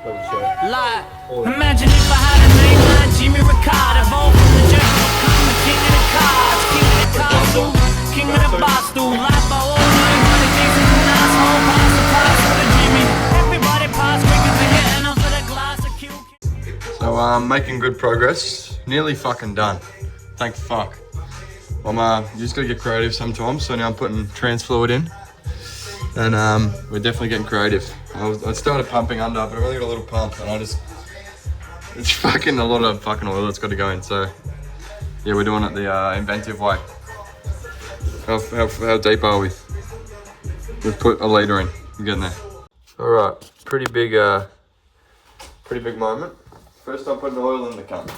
Lie. Imagine if I had a name like Jimmy Ricardo, from the jungle, become the king of the cars, king of the castle, king of the bar stool, life by all night, money faces an asshole, pass the Jimmy. Everybody pass quicker to get enough of the glass to kill. So I'm making good progress. Nearly fucking done. Thank fuck. You just gotta get creative sometimes. So now I'm putting trans fluid in, and we're definitely getting creative. I started pumping under, but I've only got a little pump, and it's fucking a lot of fucking oil that's got to go in. So yeah, we're doing it the inventive way. How deep are we? We've put a litre in. I'm getting there. All right, pretty big moment. First, I'm putting oil in the cunt.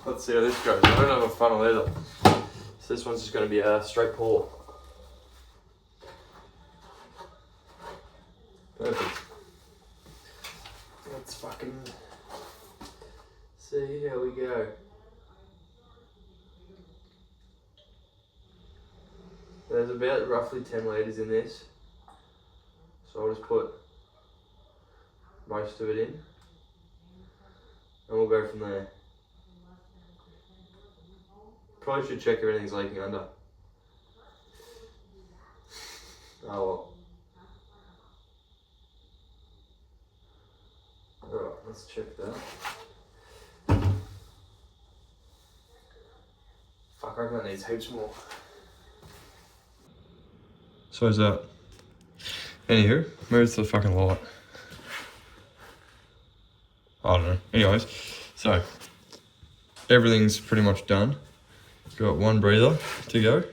Let's see how this goes. I don't have a funnel either. So this one's just going to be a straight pour. Perfect. Let's fucking see how we go. There's about roughly 10 litres in this. So I'll just put most of it in. And we'll go from there. Probably should check everything's leaking under. Oh well. Alright, let's check that. Fuck, I reckon that needs heaps more. So is that. Anywho, maybe it's the fucking light. I don't know. Anyways, so everything's pretty much done. Got one breather to go.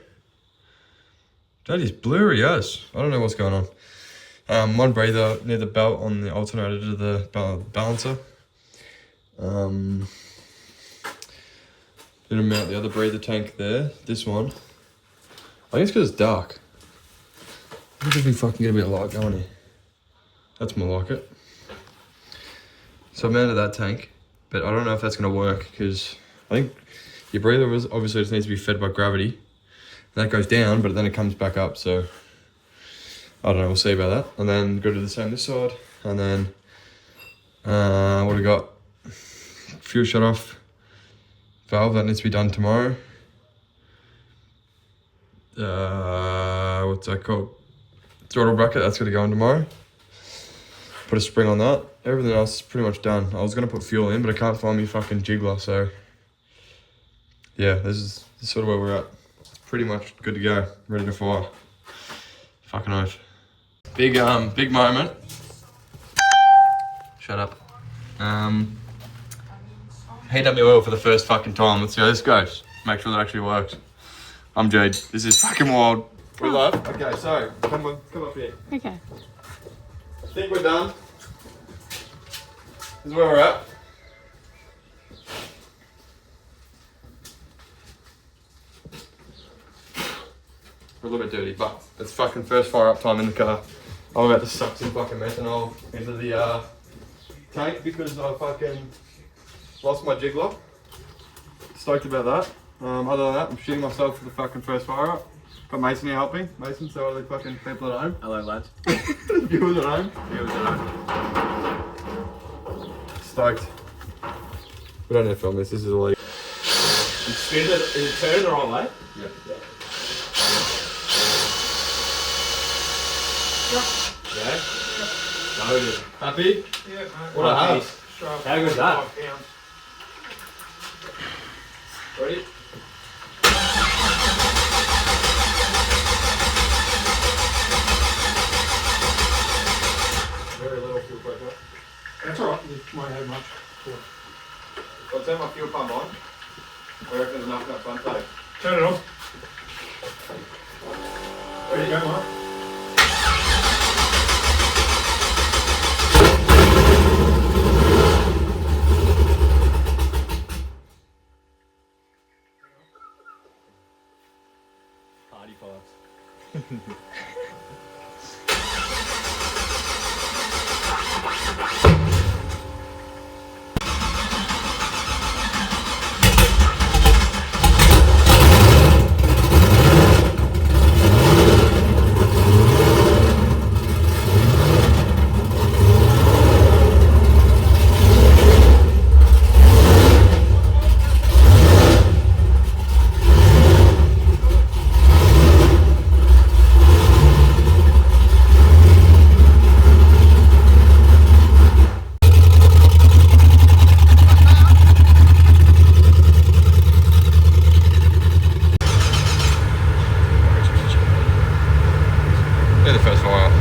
That is blurry as. I don't know what's going on. One breather near the belt on the alternator to the balancer. Didn't mount the other breather tank there. This one. I guess because it's dark. I think there's fucking gonna be a light going here. That's more like it. So I mounted that tank, but I don't know if that's gonna work because I think your breather obviously just needs to be fed by gravity. That goes down, but then it comes back up, so I don't know, we'll see about that. And then go to the same this side, and then what do we got? Fuel shut off valve, that needs to be done tomorrow. What's that called? Throttle bracket, that's gonna go in tomorrow. Put a spring on that. Everything else is pretty much done. I was gonna put fuel in, but I can't find my fucking jiggler, so yeah, this is sort of where we're at. It's pretty much good to go, ready to fire. Fucking oath. Big moment. Shut up. Heat up the oil for the first fucking time. Let's see how this goes. Make sure that actually works. I'm Jade. This is fucking wild. We're live. Okay, so come up here. Okay. I think we're done. This is where we're at. We're a little bit dirty, but it's fucking first fire up time in the car. I'm about to suck some fucking methanol into the tank because I fucking lost my jiggler. Stoked about that. Other than that, I'm shitting myself for the fucking first fire up. Got Mason here helping. Mason, so are the fucking people at home? Hello, lads. Viewers at home? Viewers at home. Stoked. We don't need to film this. This is illegal. You spin it, is it turned the wrong way? Yeah. Yeah? Loaded. Happy? Yeah, mate. What a house. How good is that? Ready? Very little fuel pressure. That's alright, you won't have much. I'll turn my fuel pump on. I reckon there's enough in that front tank. Turn it off. There you go, mate. Party parts. They're the first fire.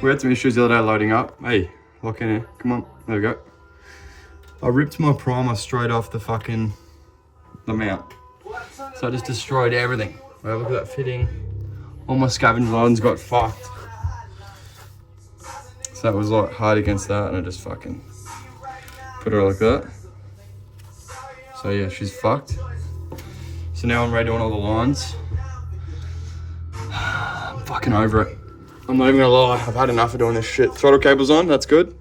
We had some issues the other day loading up. Hey, lock in here. Come on. There we go. I ripped my primer straight off the mount. So I just destroyed everything. Well, look at that fitting. All my scavenge lines got fucked. So that was like hard against that, and I just fucking put her like that. So yeah, she's fucked. So now I'm redoing all the lines. I'm fucking over it. I'm not even gonna lie, I've had enough of doing this shit. Throttle cable's on, that's good.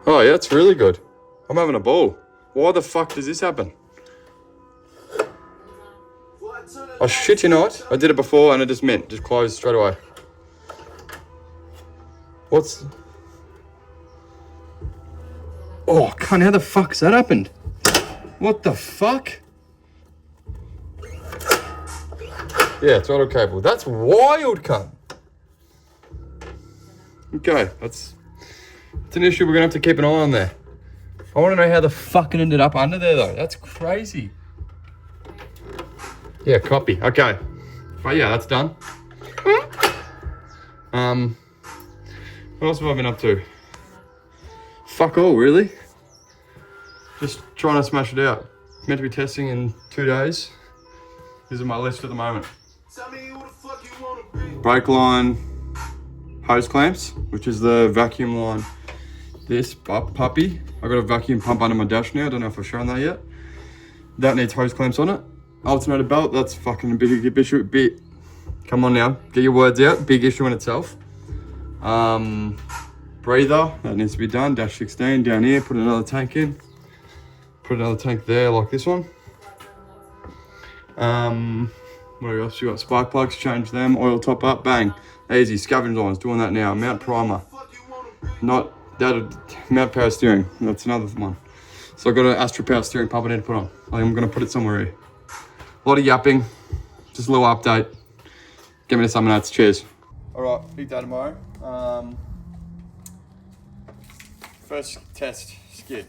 Oh yeah, it's really good. I'm having a ball. Why the fuck does this happen? Oh shit you not, I did it before and it just closed straight away. What's... Oh, cunt, how the fuck's that happened? What the fuck? Yeah, throttle cable. That's wild, cunt. Okay, it's an issue we're gonna have to keep an eye on there. I wanna know how the fuck it ended up under there though. That's crazy. Yeah, copy. Okay. But yeah, that's done. What else have I been up to? Fuck all, really. Just trying to smash it out. Meant to be testing in 2 days. These are my list at the moment. Brake line hose clamps, which is the vacuum line. This puppy, I got a vacuum pump under my dash now. I don't know if I've shown that yet. That needs hose clamps on it. Alternator belt, that's fucking a big issue. Come on now, get your words out. Big issue in itself. Breather, that needs to be done. Dash 16 down here. Put another tank in. Put another tank there, like this one. What else? You got spark plugs, change them, oil top up, bang. Easy, scavenge lines, doing that now. Mount primer. Not that, mount power steering, that's another one. So I've got an Astra power steering pump I need to put on. I think I'm gonna put it somewhere here. A lot of yapping, just a little update. Get me to some notes, cheers. All right, big day tomorrow. First test, skid.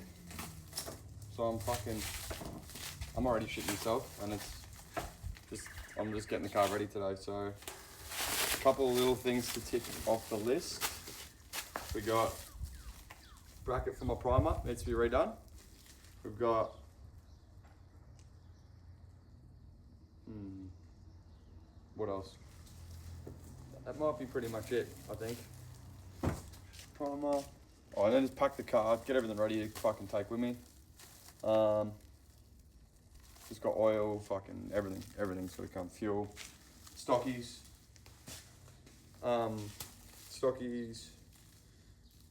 So I'm already shitting myself and I'm just getting the car ready today. So a couple of little things to tick off the list. We got bracket for my primer, needs to be redone. We've got what else? That might be pretty much it, I think. Primer. Oh, and then just pack the car, get everything ready to fucking take with me. Just got oil, fucking everything's gonna come. Fuel, stockies. I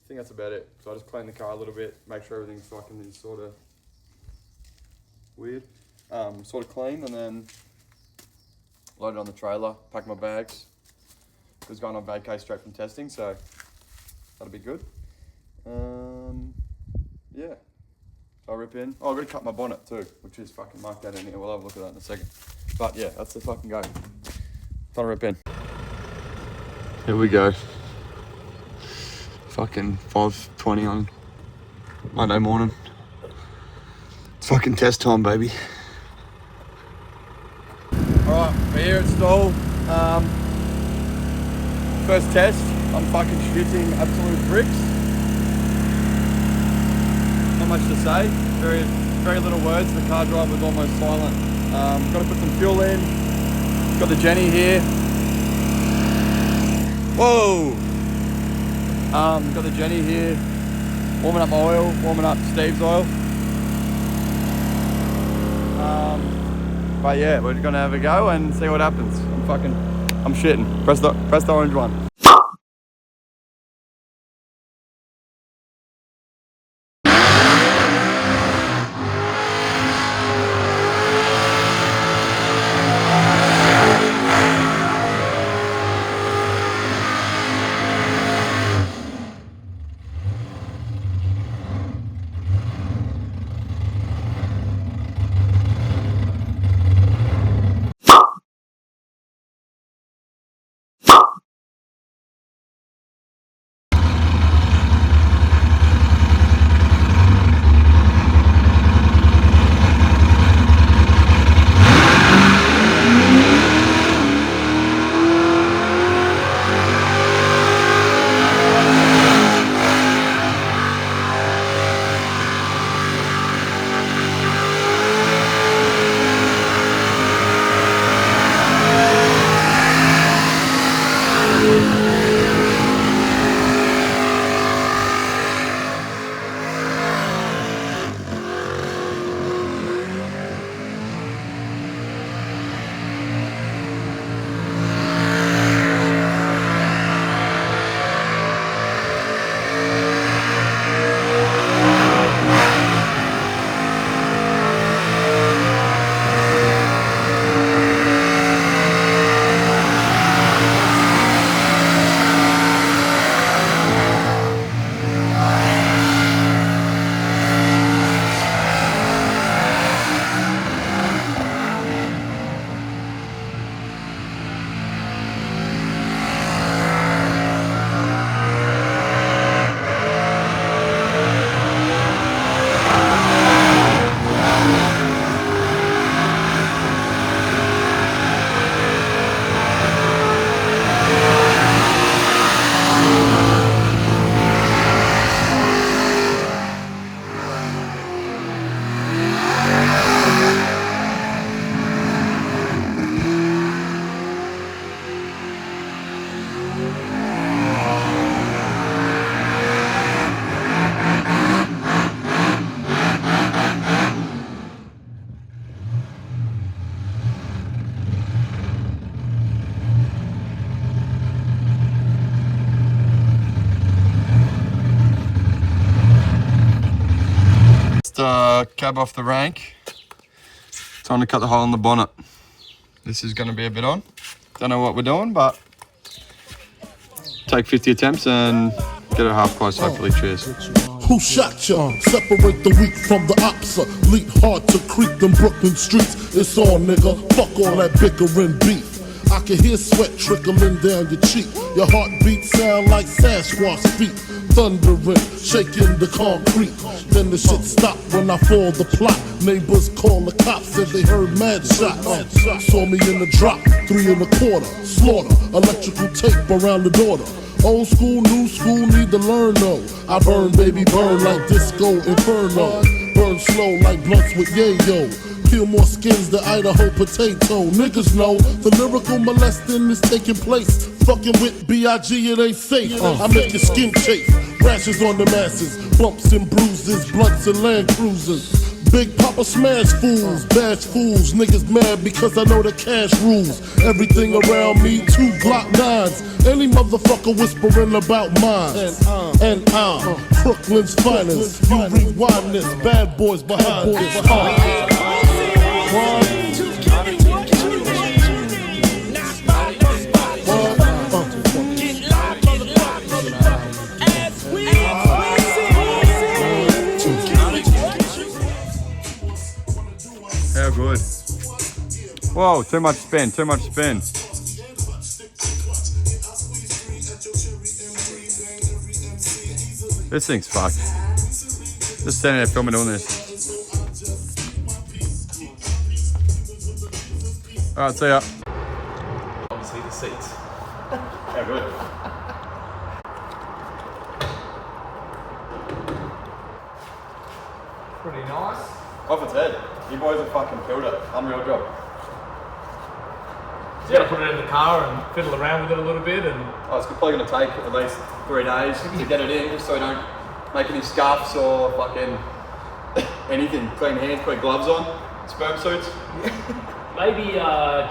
think that's about it. So I just clean the car a little bit, make sure everything's fucking is sort of weird, sort of clean, and then load it on the trailer, pack my bags. I was going on vacay straight from testing, so that'll be good. Yeah. I'll rip in. Oh, I've got to cut my bonnet too, which is fucking marked out in here. We'll have a look at that in a second. But yeah, that's the fucking go. Time to rip in. Here we go. Fucking 5:20 on Monday morning. It's fucking test time, baby. Alright, we're here at Stall. First test. I'm fucking shitting absolute bricks. Not much to say. Very little words. The car drive was almost silent. Got to put some fuel in. Got the Jenny here. Whoa! Got the Jenny here. Warming up my oil. Warming up Steve's oil. But yeah, we're gonna have a go and see what happens. I'm shitting. Press the orange one. cab off the rank. Time to cut the hole in the bonnet. This is going to be a bit on. Don't know what we're doing, but take 50 attempts and get it half price, hopefully. Cheers. Who shot ya? Separate the weak from the opsa. Leap hard to creep them Brooklyn streets. It's on, nigga. Fuck all that bickering beef. I can hear sweat trickling down your cheek. Your heartbeat sound like Sasquatch feet. Thundering, shaking the concrete. Then the shit stopped when I fall the plot. Neighbors call the cops, said they heard mad shots. Saw me in the drop, 3 1/4. Slaughter, electrical tape around the daughter. Old school, new school, need to learn though. I burn, baby, burn like disco inferno. Burn slow like blunts with yayo. Peel more skins than Idaho potato. Niggas know the lyrical molesting is taking place. Fucking with B.I.G. it ain't safe. I make your skin chafe. Rashes on the masses, bumps and bruises, blunts and Land Cruisers. Big Papa smash fools, bash fools. Niggas mad because I know the cash rules. Everything around me, 2 Glock 9s. Any motherfucker whispering about mine. And I'm Brooklyn's finest. You rewind this, bad boys behind this. How good. Whoa, too much spin, too much spin. This thing's fucked. Just standing there filming doing this. Alright, see ya. Obviously the seats. How good. Pretty nice. Off its head. You boys have fucking killed it. Unreal job. You gotta put it in the car and fiddle around with it a little bit and Oh, it's probably going to take at least 3 days to get it in, just so we don't make any scuffs or fucking anything. Clean hands, put gloves on, sperm suits. Maybe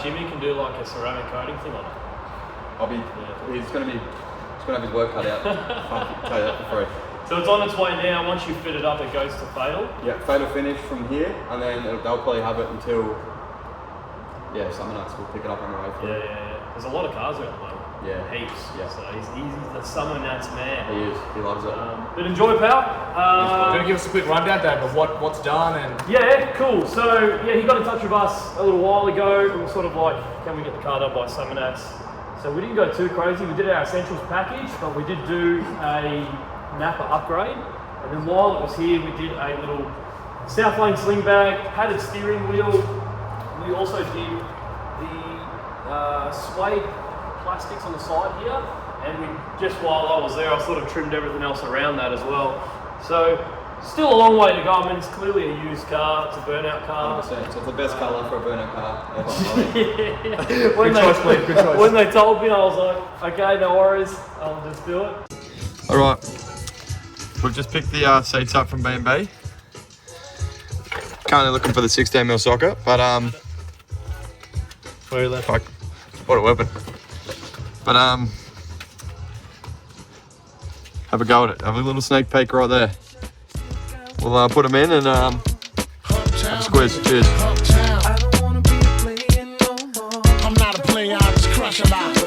Jimmy can do like a ceramic coating thing on it. He's going to have his work cut out. Fuck, tell you that for free. So it's on its way now. Once you fit it up, it goes to Fatal. Yeah, fatal finish from here, and then they'll probably have it until summer nights. We'll pick it up on the way through. Yeah. There's a lot of cars around the moment. Yeah. Heaps. Yeah. So he's the summer Nats man. He is. He loves it. But enjoy, pal. gonna give us a quick rundown, Dave, of what's done and Yeah, cool. So he got in touch with us a little while ago. We were sort of like, can we get the car done by summer Nats? So we didn't go too crazy. We did our essentials package, but we did do a Napa upgrade. And then while it was here, we did a little South Lane sling bag, padded steering wheel. We also did the suede plastics on the side here. And we just while I was there, I sort of trimmed everything else around that as well. So still a long way to go. I mean, it's clearly a used car. It's a burnout car. 100%. So it's the best colour for a burnout car ever. Good choice. When they told me, I was like, okay, no worries, I'll just do it. All right. We've just picked the seats up from B&B. Currently looking for the 16mm socket, but Where left? fuck, what a weapon. But have a go at it. Have a little sneak peek right there. We'll put them in and have a squeeze. Cheers. I'm not a player, I just crush a lot.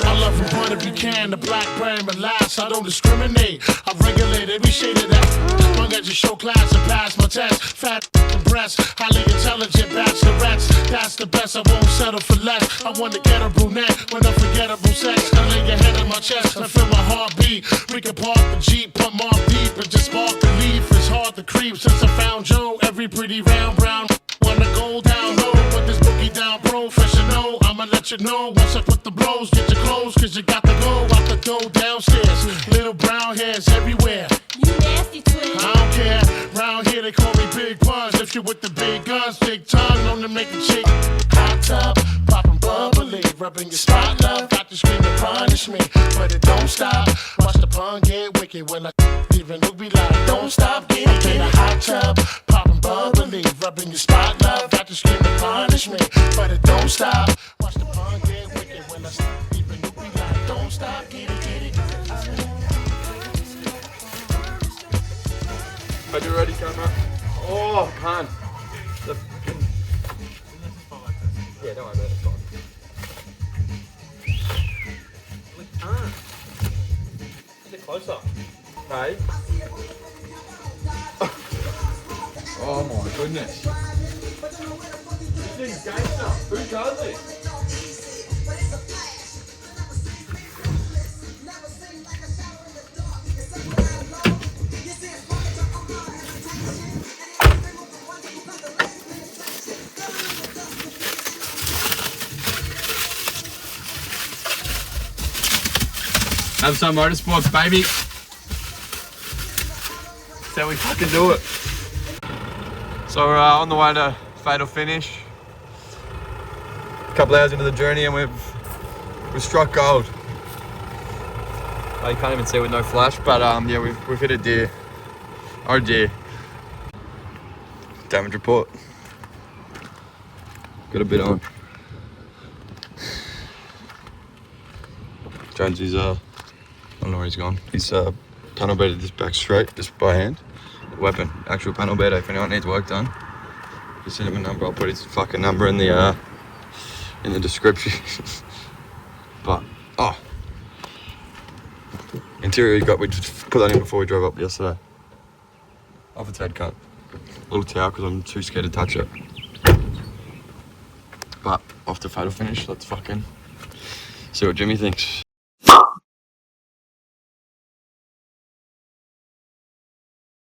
I love from point of view can the black brain, but last I don't discriminate. I regulate every shade of that. Long as you show class and pass my test. Fat breasts, highly intelligent bachelorettes. That's the best, I won't settle for less. I want to get a brunette with unforgettable sex. I lay your head on my chest, I feel my heartbeat. We can park the Jeep, pump more deep, and just spark the leaf. It's hard to creep since I found Joe. Every pretty round brown wanna go down low, put this boogie down professional. I'ma let you know once I put the blows. Get your clothes, cause you got to go out the door downstairs. Little brown hairs everywhere. You nasty twin. I don't care. Round here they call me Big Puns. Lift you with the big guns, big tongue, known to make a chick. Hot tub, poppin' bubbly, rubbing your spot, love. Got to scream and punish me, but it don't stop. Watch the pun get wicked when I even look be like, don't stop, get it. In a hot tub, poppin' bubbly, rubbing your spot, love. Got to scream and punish me, but it don't stop. Watch the pun get wicked when I even look be like, don't stop, get it, get it. Are you ready, camera? Oh, can't. Yeah, don't worry about it. It's fine. Get closer. Hey. Oh my goodness. This thing's gangster. Who does it? Have some motorsports, baby. That's how we fucking do it. So we're on the way to Fatal Finish. A couple hours into the journey and we've struck gold. Oh, you can't even see with no flash, but yeah, we've hit a deer. Oh dear. Damage report. Got a bit on. Jonesy's I don't know where he's gone. He's panel bedded this back straight, just by hand. Weapon, actual panel bed. If anyone needs work done, just send him a number. I'll put his fucking number in the description. But interior we just put that in before we drove up yesterday. Off its head cut. Little towel because I'm too scared to touch it. But off to Fatal Finish. Let's fucking see what Jimmy thinks.